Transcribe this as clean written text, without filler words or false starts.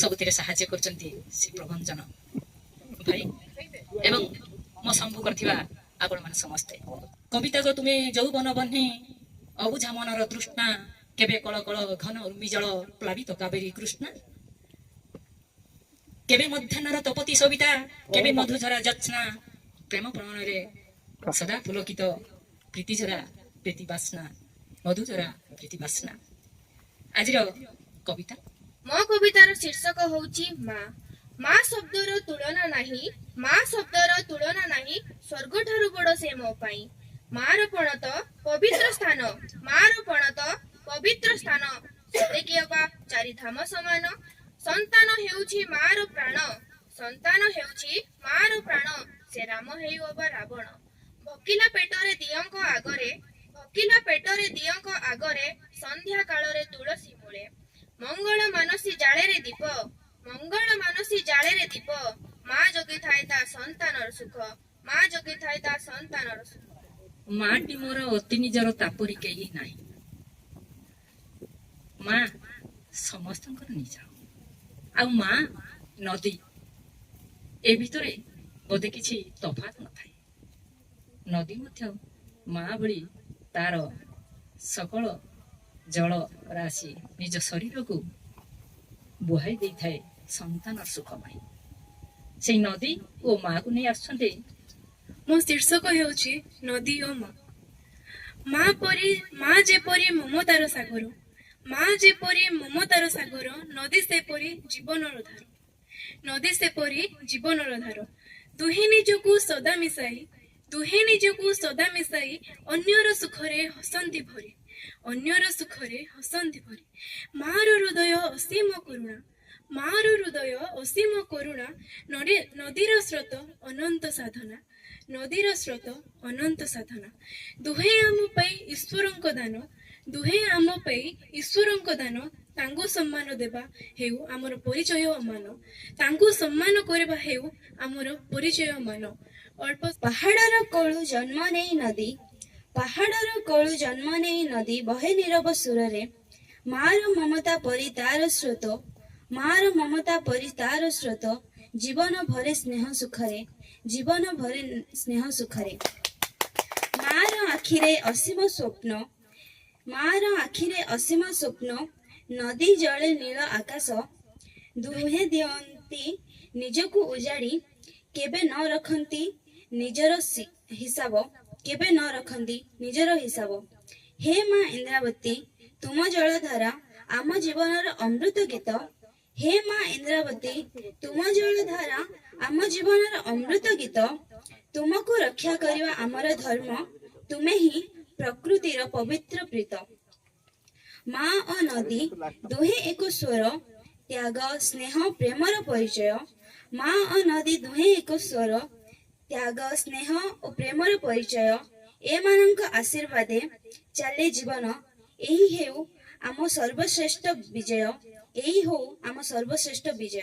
ସବୁଥିରେ ସାହାଯ୍ୟ କରୁଛନ୍ତି ଶ୍ରୀ ପ୍ରଭଞ୍ଜନ ଭାଇ ଏବଂ ମୋ ସମ୍ଭୁ କରିଥିବା ଆପଣମାନେ ସମସ୍ତେ। କବିତାକୁ ତୁମେ ଯୌବନ ବହ୍ନି ଅବୁଝା ମନର ତୃଷ୍ଣା, କେବେ କଳ କଳ ଘନ ଉର୍ମିଜଳ ପ୍ଲାବିତ କାବେରୀ କୃଷ୍ଣା, କେବେ ମଧ୍ୟାହ୍ନର ତପତି ସବିତା, କେବେ ମଧୁଝରା ଯତ୍ସ୍ନା, ପ୍ରେମ ପ୍ରଣୟରେ ସଦା ପୁଲକିତ ପ୍ରୀତିଝରା ପ୍ରୀତି ବାସ୍ନା, ମଧୁଝରା ପ୍ରୀତି ବାସ୍ନା। ଆଜିର କବିତା, ମୋ କବିତାର ଶୀର୍ଷକ ହେଉଛି ମା। ମା ଶବ୍ଦର ତୁଳନା ନାହିଁ, ମା ଶବ୍ଦର ତୁଳନା ନାହିଁ, ସ୍ୱର୍ଗଠାରୁ ବଡ଼ ସେ ମୋ ପାଇଁ। ମାର ପଣତ ପବିତ୍ର ସ୍ଥାନ, ମାର ପଣତ ପବିତ୍ର ସ୍ଥାନ, ସେତିକି ଅବା ଚାରିଧାମ ସମାନ। ସନ୍ତାନ ହେଉଛି ମାର ପ୍ରାଣ, ସନ୍ତାନ ହେଉଛି ମାର ପ୍ରାଣ, ସେ ରାମ ହେଉ ଅବା ରାବଣ। ଭୋକିଲା ପେଟରେ ଦିଅଙ୍କ ଆଗରେ, ଭୋକିଲା ପେଟରେ ଦିଅଙ୍କ ଆଗରେ, ସନ୍ଧ୍ୟା କାଳରେ ତୁଳସୀ ମୂଳେ। ମଙ୍ଗଳ ମାନସୀ ଜାଳେରେ ଦୀପ, ମଙ୍ଗଳ ମାନସୀ ଜାଳେରେ ଦୀପ, ମା ଜଗିଥାଏ ତା ସନ୍ତାନର ସୁଖ, ମା ଜଗିଥାଏ ତା ସନ୍ତାନର ସୁଖ। ମାଟି ମୋର ଅତି ନିଜର ତାପରି କେହି ନାହିଁ। ମା ସମସ୍ତଙ୍କର ନିଜ, ଆଉ ମା ନଦୀ, ଏ ଭିତରେ ବୋଧେ କିଛି ତଫାତ ନଥାଏ। ନଦୀ ମଧ୍ୟ ମା ଭଳି ତାର ସକଳ ଜଳ ରାଶି ନିଜ ଶରୀରକୁ ବୁହାଇ ଦେଇଥାଏ ସନ୍ତାନର ସୁଖ ପାଇଁ। ସେଇ ନଦୀ ଓ ମାକୁ ନେଇ ଆସୁଛନ୍ତି। ମୋ ଶୀର୍ଷକ ହେଉଛି ନଦୀ ଓ ମା। ମା ଯେପରି ମମତାର ସାଗର, ମା ଯେପରି ମମତାର ସାଗର, ନଦୀ ସେପରି ଜୀବନର ଧାର, ନଦୀ ସେପରି ଜୀବନର ଧାର। ଦୁହେଁ ନିଜକୁ ସଦା ମିଶାଇ, ଦୁହେଁ ନିଜକୁ ସଦା ମିଶାଇ, ଅନ୍ୟର ସୁଖରେ ହସନ୍ତି ଭରି, ଅନ୍ୟର ସୁଖରେ ହସନ୍ତି ଭରି। ମାର ହୃଦୟ ଅସୀମ କରୁଣା, ମାର ହୃଦୟ ଅସୀମ କରୁଣା, ନଦୀର ସ୍ରୋତ ଅନନ୍ତ ସାଧନା, ନଦୀର ସ୍ରୋତ ଅନନ୍ତ ସାଧନା। ଦୁହେଁ ଆମ ପାଇଁ ଈଶ୍ୱରଙ୍କ ଦାନ, ଦୁହେଁ ଆମ ପାଇଁ ଈଶ୍ୱରଙ୍କ ଦାନ, ତାଙ୍କୁ ସମ୍ମାନ ଦେବା ହେଉ ଆମର ପରିଚୟ ମାନ, ତାଙ୍କୁ ସମ୍ମାନ କରିବା ହେଉ ଆମର ପରିଚୟ ମାନ। ଅଳ୍ପ ପାହାଡ଼ର କୋଳୁ ଜନ୍ମ ନେଇ ନଦୀ, ପାହାଡ଼ର କୋଳୁ ଜନ୍ମ ନେଇ ନଦୀ, ବହେ ନୀରବ ସୁରରେ। ମାର ମମତା ପରି ତାର ସ୍ରୋତ, ମାର ମମତା ପରି ତାର ସ୍ରୋତ, ଜୀବନ ଭରେ ସ୍ନେହ ସୁଖରେ, ଜୀବନ ଭରେ ସ୍ନେହ ସୁଖରେ। ମାର ଆଖିରେ ଅସୀମ ସ୍ୱପ୍ନ, ମାର ଆଖିରେ ଅସୀମ ସ୍ୱପ୍ନ, ନଦୀ ଜଳେ ନୀଳ ଆକାଶ। ଦୁହେଁ ଦିଅନ୍ତି ନିଜକୁ ଉଜାଡ଼ି, କେବେ ନ ରଖନ୍ତି ନିଜର ହିସାବ, କେବେ ନ ରଖନ୍ତି ନିଜର ହିସାବ। ହେ ମା ଇନ୍ଦ୍ରାବତୀ, ତୁମ ଜଳଧାରା ଆମ ଜୀବନର ଅମୃତ ଗୀତ। ହେ ମା ଇନ୍ଦ୍ରାବତୀ, ତୁମ ଜଳଧାରା ଆମ ଜୀବନର ଅମୃତ ଗୀତ। ତୁମକୁ ରକ୍ଷା କରିବା ଆମର ଧର୍ମ, ତୁମେ ହିଁ ପ୍ରକୃତିର ପବିତ୍ର ପ୍ରୀତ। ମା ଓ ନଦୀ ଦୁହେଁ ଏକ ସ୍ୱର, ତ୍ୟାଗ ସ୍ନେହ ପ୍ରେମର ପରିଚୟ। ମା ଓ ନଦୀ ଦୁହେଁ ଏକ ସ୍ୱର, ତ୍ୟାଗ ସ୍ନେହ ଓ ପ୍ରେମର ପରିଚୟ। ଏମାନଙ୍କ ଆଶୀର୍ବାଦେ ଚାଲେ ଜୀବନ, ଏହି ହେଉ ଆମ ସର୍ବଶ୍ରେଷ୍ଠ ବିଜୟ, ଏହି ହଉ ଆମ ସର୍ବଶ୍ରେଷ୍ଠ ବିଜୟ।